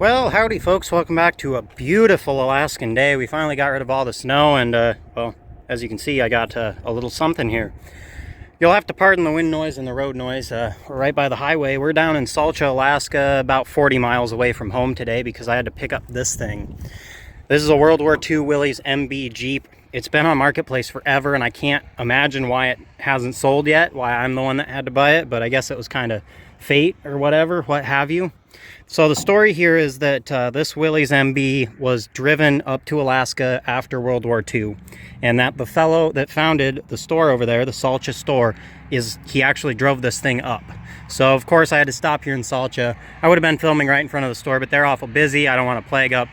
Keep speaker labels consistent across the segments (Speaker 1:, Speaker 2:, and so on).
Speaker 1: Well, howdy folks, welcome back to a beautiful Alaskan day. We finally got rid of all the snow and, well, as you can see, I got a little something here. You'll have to pardon the wind noise and the road noise. We're right by the highway. We're down in Salcha, Alaska, about 40 miles away from home today because I had to pick up this thing. This is a World War II Willys MB Jeep. It's been on Marketplace forever and I can't imagine why it hasn't sold yet, why I'm the one that had to buy it, but I guess it was kind of fate or whatever, what have you. So the story here is that this Willys MB was driven up to Alaska after World War II, and that the fellow that founded the store over there, the Salcha store, he actually drove this thing up. So of course I had to stop here in Salcha. I would have been filming right in front of the store, but they're awful busy. I don't want to plague up,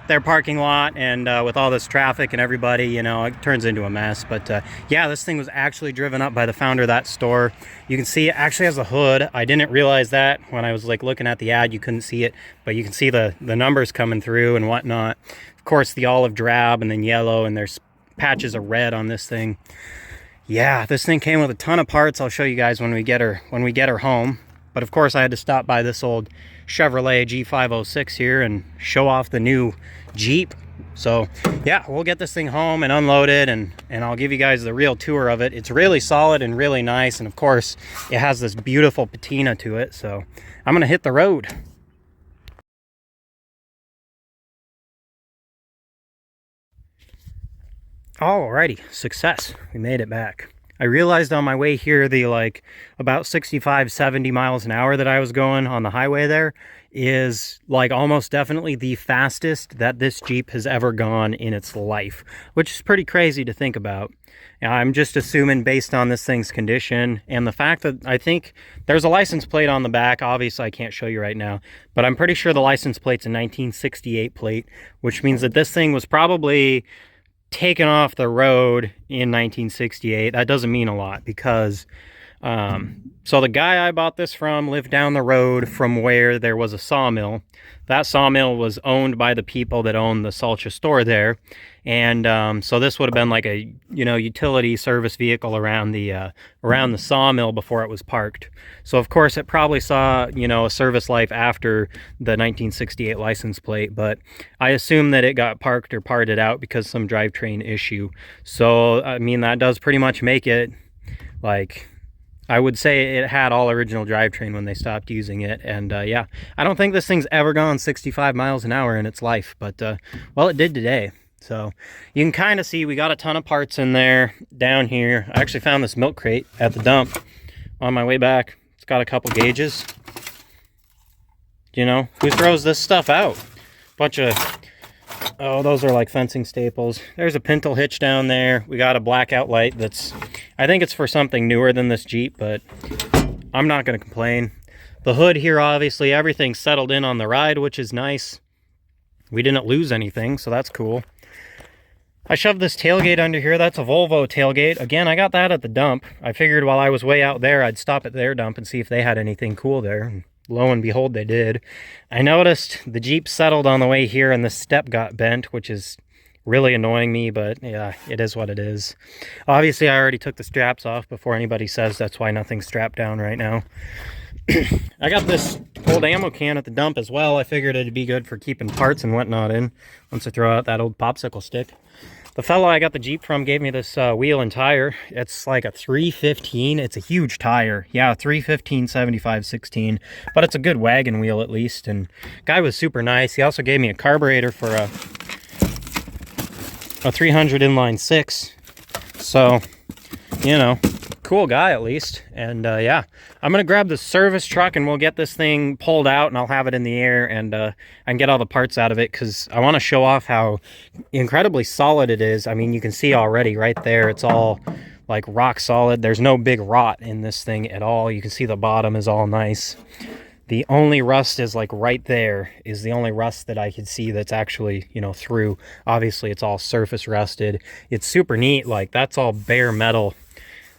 Speaker 1: their parking lot, and with all this traffic and everybody, it turns into a mess. But yeah, this thing was actually driven up by the founder of that store. You can see it actually has a hood. I didn't realize that when I was looking at the ad. You couldn't see it, but you can see the numbers coming through and whatnot. Of course, the olive drab and then yellow, and there's patches of red on this thing. Yeah, this thing came with a ton of parts. I'll show you guys when we get her home. But of course, I had to stop by this old Chevrolet G506 here and show off the new Jeep. So yeah, we'll get this thing home and unload it, and I'll give you guys the real tour of it. It's really solid and really nice, and of course it has this beautiful patina to it. So I'm gonna hit the road. Alrighty, success. We made it back. I realized on my way here the about 65, 70 miles an hour that I was going on the highway there is almost definitely the fastest that this Jeep has ever gone in its life, which is pretty crazy to think about. I'm just assuming based on this thing's condition and the fact that I think there's a license plate on the back. Obviously I can't show you right now, but I'm pretty sure the license plate's a 1968 plate, which means that this thing was probably taken off the road in 1968. That doesn't mean a lot because so the guy I bought this from lived down the road from where there was a sawmill. That sawmill was owned by the people that owned the Salcha store there, and so this would have been like a utility service vehicle around the sawmill before it was parked. So of course it probably saw a service life after the 1968 license plate, but I assume that it got parked or parted out because some drivetrain issue. So I mean, that does pretty much make it I would say it had all original drivetrain when they stopped using it. And yeah, I don't think this thing's ever gone 65 miles an hour in its life, but well, it did today. So you can kind of see we got a ton of parts in there down here. I actually found this milk crate at the dump on my way back. It's got a couple gauges. Who throws this stuff out? Bunch of, oh, those are like fencing staples. There's a pintle hitch down there. We got a blackout light that's, I think it's for something newer than this Jeep, but I'm not going to complain. The hood here, obviously, everything's settled in on the ride, which is nice. We didn't lose anything, so that's cool. I shoved this tailgate under here. That's a Volvo tailgate. Again, I got that at the dump. I figured while I was way out there, I'd stop at their dump and see if they had anything cool there. And lo and behold, they did. I noticed the Jeep settled on the way here and the step got bent, which is really annoying me, but yeah, it is what it is. Obviously, I already took the straps off before anybody says that's why nothing's strapped down right now. I got this old ammo can at the dump as well. I figured it'd be good for keeping parts and whatnot in once I throw out that old popsicle stick. The fellow I got the Jeep from gave me this wheel and tire. It's like a 315. It's a huge tire. Yeah, 315 75/16, but it's a good wagon wheel at least. And guy was super nice. He also gave me a carburetor for a 300 inline 6. So, cool guy at least. And yeah, I'm gonna grab the service truck and we'll get this thing pulled out and I'll have it in the air and I can get all the parts out of it because I want to show off how incredibly solid it is. I mean, you can see already right there, it's all rock solid. There's no big rot in this thing at all. You can see the bottom is all nice. The only rust is right there is the only rust that I could see that's actually, through. Obviously it's all surface rusted. It's super neat. That's all bare metal.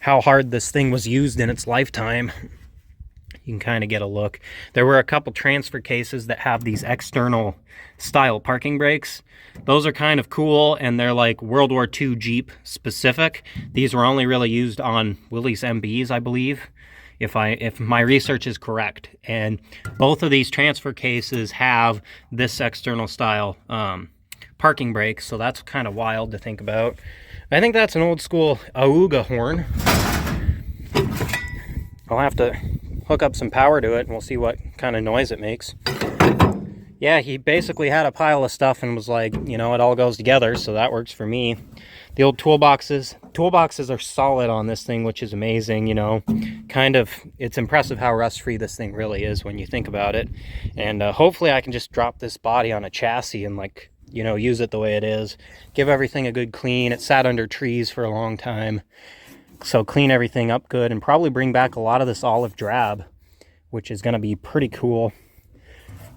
Speaker 1: How hard this thing was used in its lifetime. You can kind of get a look. There were a couple transfer cases that have these external style parking brakes. Those are kind of cool, and they're World War II Jeep specific. These were only really used on Willys MBs, I believe. if my research is correct. And both of these transfer cases have this external style parking brake, so that's kind of wild to think about. I think that's an old school Auga horn. I'll have to hook up some power to it and we'll see what kind of noise it makes. Yeah, he basically had a pile of stuff and was like, you know, it all goes together, so that works for me. The old toolboxes are solid on this thing, which is amazing, you know. Kind of, it's impressive how rust-free this thing really is when you think about it. And hopefully I can just drop this body on a chassis and, like, you know, use it the way it is. Give everything a good clean. It sat under trees for a long time. So clean everything up good and probably bring back a lot of this olive drab, which is going to be pretty cool.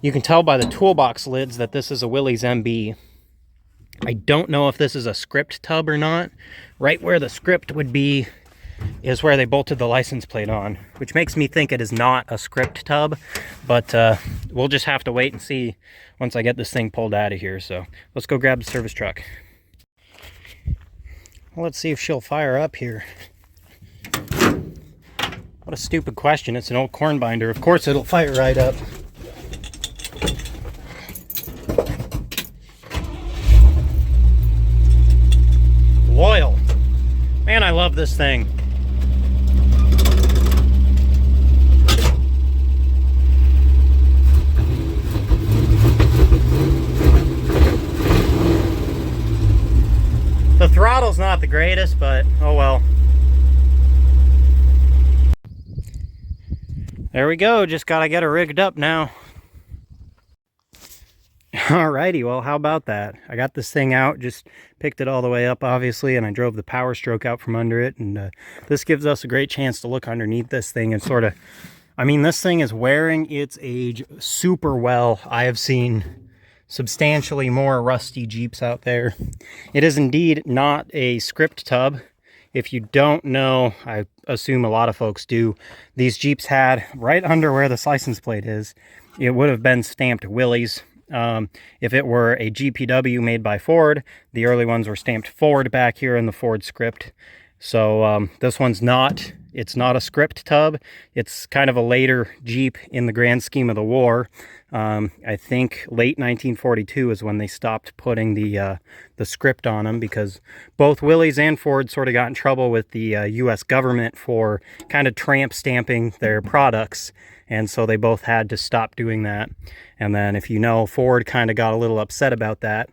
Speaker 1: You can tell by the toolbox lids that this is a Willys MB. I don't know if this is a script tub or not. Right where the script would be is where they bolted the license plate on, which makes me think it is not a script tub, but we'll just have to wait and see once I get this thing pulled out of here. So let's go grab the service truck. Well, let's see if she'll fire up here. What a stupid question. It's an old corn binder. Of course it'll fire right up. Loyal. Man, I love this thing. The throttle's not the greatest, but oh well. There we go, just gotta get it rigged up now. Alrighty, well, how about that? I got this thing out, just picked it all the way up, obviously, and I drove the power stroke out from under it, and this gives us a great chance to look underneath this thing and sort of, I mean, this thing is wearing its age super well. I have seen substantially more rusty Jeeps out there. It is indeed not a script tub. If you don't know, I assume a lot of folks do, these Jeeps had, right under where this license plate is, it would have been stamped Willys. If it were a GPW made by Ford, the early ones were stamped Ford back here in the Ford script. So this one's not, it's not a script tub. It's kind of a later Jeep in the grand scheme of the war. I think late 1942 is when they stopped putting the script on them, because both Willys and Ford sort of got in trouble with the U.S. government for kind of tramp stamping their products. And so they both had to stop doing that. And then, if you know, Ford kind of got a little upset about that.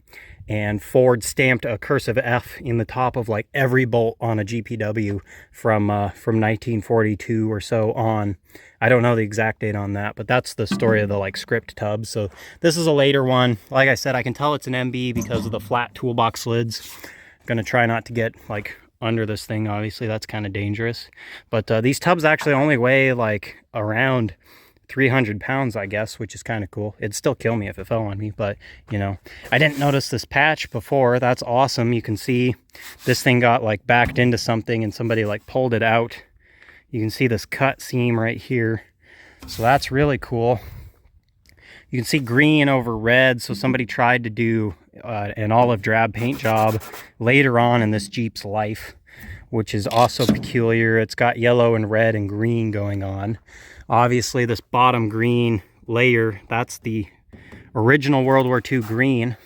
Speaker 1: And Ford stamped a cursive F in the top of like every bolt on a GPW from 1942 or so on. I don't know the exact date on that, but that's the story of the like script tub. So this is a later one. Like I said, I can tell it's an MB because of the flat toolbox lids. I'm gonna try not to get like under this thing. Obviously that's kind of dangerous, but these tubs actually only weigh like around 300 pounds, I guess, which is kind of cool. It'd still kill me if it fell on me, but you know, I didn't notice this patch before. That's awesome. You can see this thing got like backed into something and somebody like pulled it out. You can see this cut seam right here, so that's really cool. You can see green over red, so somebody tried to do an olive drab paint job later on in this Jeep's life, which is also peculiar. It's got yellow and red and green going on. Obviously this bottom green layer, that's the original World War II green.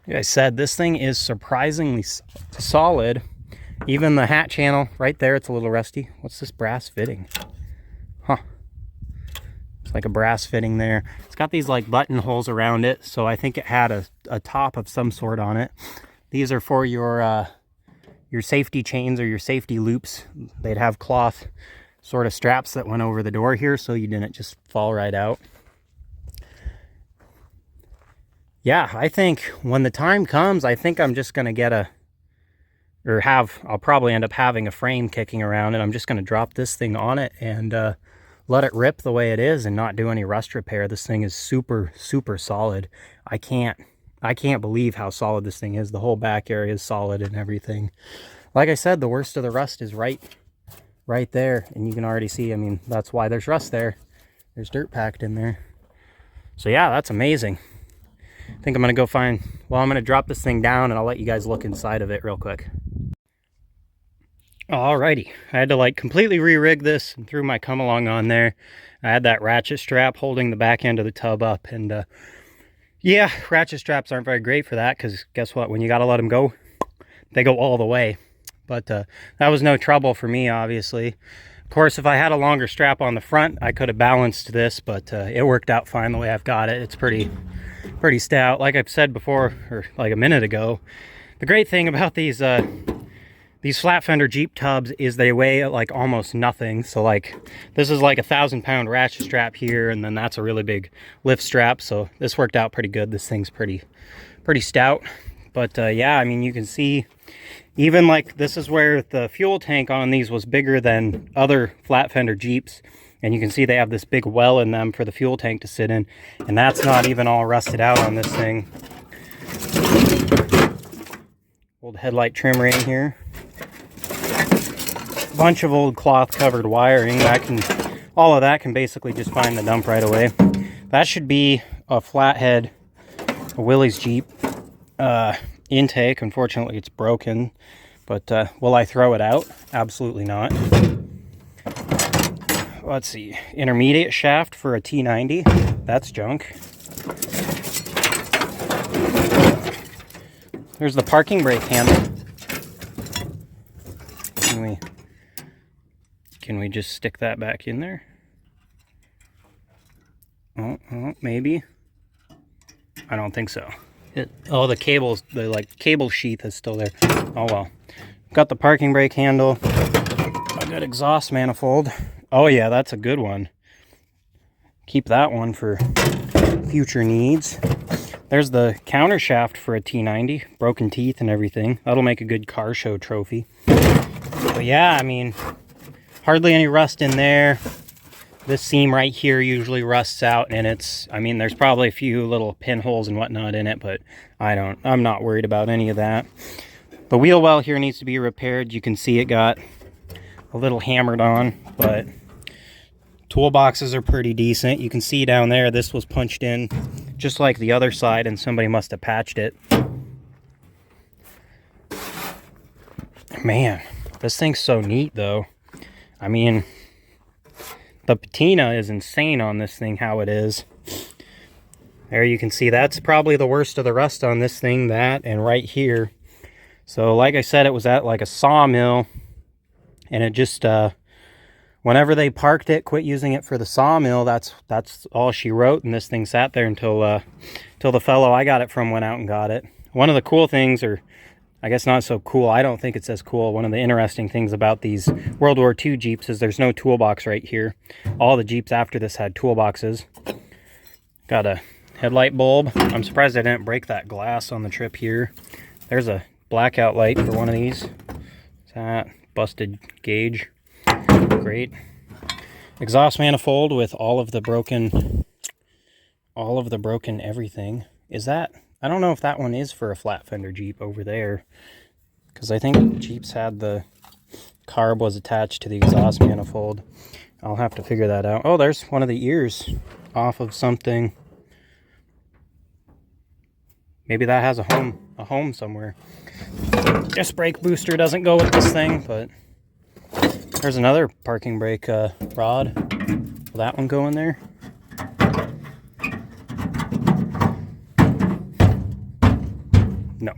Speaker 1: Like I said, this thing is surprisingly solid. Even the hat channel right there, it's a little rusty. What's this brass fitting? Huh. It's like a brass fitting there. It's got these like buttonholes around it, so I think it had a top of some sort on it. These are for your safety chains or your safety loops. They'd have cloth sort of straps that went over the door here so you didn't just fall right out. Yeah, I think when the time comes, I think I'm just gonna get I'll probably end up having a frame kicking around, and I'm just gonna drop this thing on it and let it rip the way it is and not do any rust repair. This thing is super, super solid. I can't believe how solid this thing is. The whole back area is solid and everything. Like I said, the worst of the rust is right there, and you can already see, I mean, that's why there's rust there. There's dirt packed in there. So yeah, that's amazing. I think I'm gonna go I'm gonna drop this thing down and I'll let you guys look inside of it real quick. Alrighty, I had to like completely re-rig this and threw my come along on there. I had that ratchet strap holding the back end of the tub up, and yeah, ratchet straps aren't very great for that, because guess what, when you gotta let them go, they go all the way. But that was no trouble for me, obviously. Of course, if I had a longer strap on the front, I could have balanced this, but it worked out fine the way I've got it. It's pretty stout. Like I've said before, or like a minute ago, the great thing about these flat fender Jeep tubs is they weigh like almost nothing. So like this is like 1,000-pound ratchet strap here, and then that's a really big lift strap. So this worked out pretty good. This thing's pretty stout. But yeah, I mean, you can see even like this is where the fuel tank on these was bigger than other flat fender Jeeps. And you can see they have this big well in them for the fuel tank to sit in. And that's not even all rusted out on this thing. Old headlight trim ring here. Bunch of old cloth covered wiring. All of that can basically just find the dump right away. That should be a flathead, a Willys Jeep intake. Unfortunately, it's broken. But will I throw it out? Absolutely not. Let's see. Intermediate shaft for a T90. That's junk. There's the parking brake handle. Can we just stick that back in there? Oh, maybe. I don't think so. The cables, the like cable sheath is still there. Oh well. Got the parking brake handle. A good exhaust manifold. Oh yeah, that's a good one. Keep that one for future needs. There's the counter shaft for a T90. Broken teeth and everything. That'll make a good car show trophy. But yeah, I mean, hardly any rust in there. This seam right here usually rusts out, and there's probably a few little pinholes and whatnot in it, but I'm not worried about any of that. The wheel well here needs to be repaired. You can see it got a little hammered on, but toolboxes are pretty decent. You can see down there, this was punched in just like the other side, and somebody must have patched it. Man, this thing's so neat though. I mean, the patina is insane on this thing, how it is. There you can see that's probably the worst of the rust on this thing, that and right here. So like I said, it was at like a sawmill, and it just whenever they parked it, quit using it for the sawmill, that's all she wrote, and this thing sat there until the fellow I got it from went out and got it. One of the cool things, or I guess not so cool, I don't think it's as cool, one of the interesting things about these World War II Jeeps is there's no toolbox right here. All the Jeeps after this had toolboxes. Got a headlight bulb. I'm surprised I didn't break that glass on the trip here. There's a blackout light for one of these. That busted gauge. Great. Exhaust manifold with all of the broken everything. Is that, I don't know if that one is for a flat fender Jeep over there, because I think Jeeps had the carb was attached to the exhaust manifold. I'll have to figure that out. Oh, there's one of the ears off of something. Maybe that has a home somewhere. Disc brake booster doesn't go with this thing, but there's another parking brake rod. Will that one go in there? No.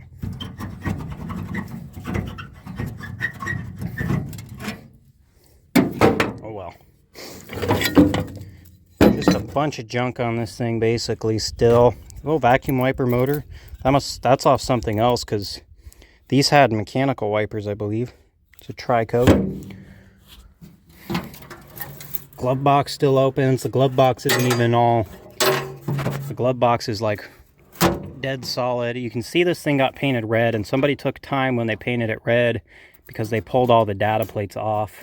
Speaker 1: Oh well. Just a bunch of junk on this thing basically still. Oh, vacuum wiper motor. That's off something else, because these had mechanical wipers, I believe. It's a tri-coat. Glove box still opens. The glove box isn't even all. The glove box is like dead solid. You can see this thing got painted red, and somebody took time when they painted it red because they pulled all the data plates off,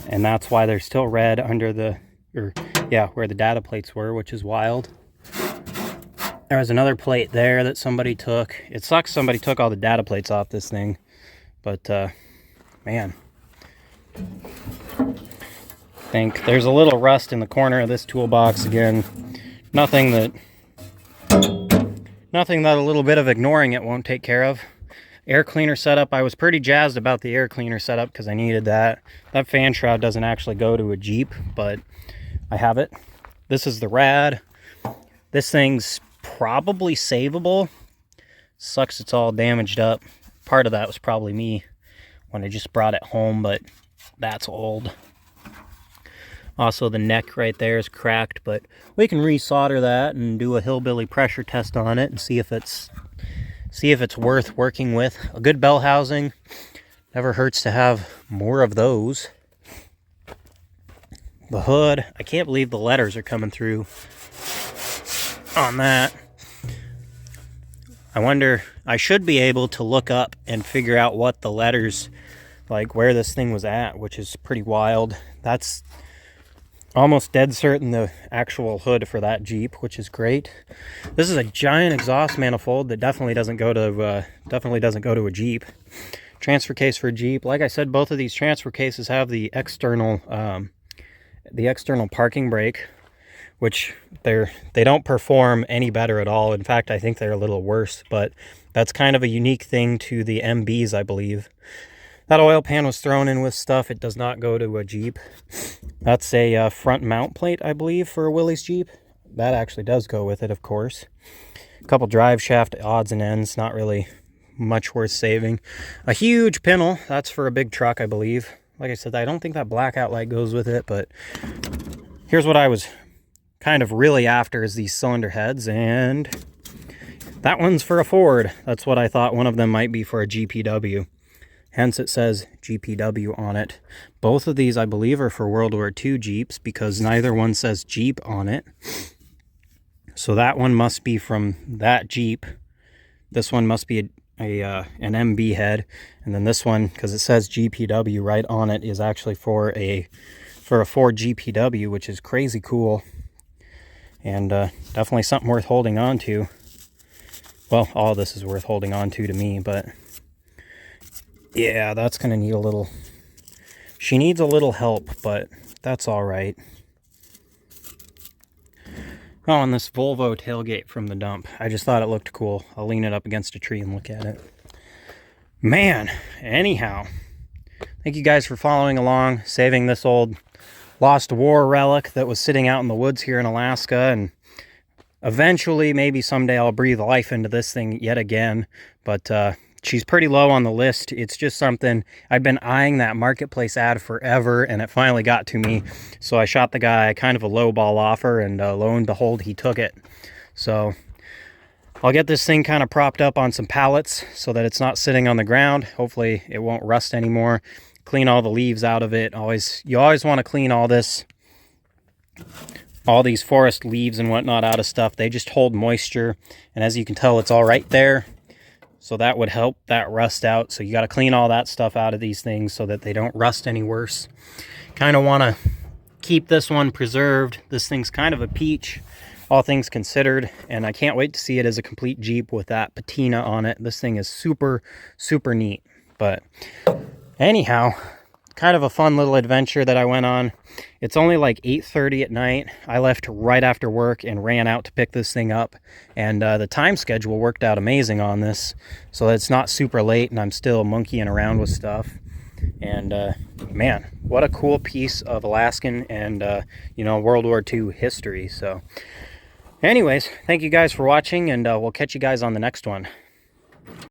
Speaker 1: and that's why they're still red under where the data plates were, which is wild. There was another plate there that somebody took. It sucks somebody took all the data plates off this thing, but man, I think there's a little rust in the corner of this toolbox again. Nothing that a little bit of ignoring it won't take care of. air cleaner setup. I was pretty jazzed about the air cleaner setup because I needed that. That fan shroud doesn't actually go to a Jeep, but I have it. This is the rad. This thing's probably savable. Sucks it's all damaged up. Part of that was probably me when I just brought it home, but that's old. Also, the neck right there is cracked, but we can resolder that and do a hillbilly pressure test on it and see if it's worth working with. A good bell housing never hurts to have more of those. The hood, I can't believe the letters are coming through on that. I wonder, I should be able to look up and figure out what the letters, like where this thing was at, which is pretty wild. That's almost dead certain the actual hood for that Jeep, which is great. This is a giant exhaust manifold that definitely doesn't go to a Jeep. Transfer case for a Jeep. Like I said, both of these transfer cases have the external parking brake, which they don't perform any better at all. In fact, I think they're a little worse, but that's kind of a unique thing to the MBs, I believe. That oil pan was thrown in with stuff. It does not go to a Jeep. That's a front mount plate, I believe, for a Willys Jeep. That actually does go with it, of course. A couple drive shaft odds and ends, not really much worth saving. A huge pintle, that's for a big truck, I believe. Like I said, I don't think that blackout light goes with it, but here's what I was kind of really after is these cylinder heads, and that one's for a Ford. That's what I thought one of them might be for a GPW. Hence it says GPW on it. Both of these, I believe, are for World War II Jeeps because neither one says Jeep on it. So that one must be from that Jeep. This one must be an MB head. And then this one, because it says GPW right on it, is actually for a Ford GPW, which is crazy cool. And definitely something worth holding on to. Well, all this is worth holding on to me, but yeah, that's going to need a little... She needs a little help, but that's all right. Oh, and this Volvo tailgate from the dump. I just thought it looked cool. I'll lean it up against a tree and look at it. Man, anyhow. Thank you guys for following along, saving this old lost war relic that was sitting out in the woods here in Alaska, and eventually, maybe someday I'll breathe life into this thing yet again, but she's pretty low on the list. It's just something, I've been eyeing that marketplace ad forever, and it finally got to me. So I shot the guy kind of a lowball offer, and lo and behold, he took it. So I'll get this thing kind of propped up on some pallets so that it's not sitting on the ground. Hopefully it won't rust anymore. Clean all the leaves out of it. You always want to clean all these forest leaves and whatnot out of stuff. They just hold moisture, and as you can tell, it's all right there. So that would help that rust out. So you got to clean all that stuff out of these things so that they don't rust any worse. Kind of want to keep this one preserved. This thing's kind of a peach, all things considered, and I can't wait to see it as a complete Jeep with that patina on it. This thing is super, super neat. But anyhow, kind of a fun little adventure that I went on. It's only like 8:30 at night. I left right after work and ran out to pick this thing up, and the time schedule worked out amazing on this, so it's not super late and I'm still monkeying around with stuff. And man, what a cool piece of Alaskan and World War II history. So anyways, thank you guys for watching, and we'll catch you guys on the next one.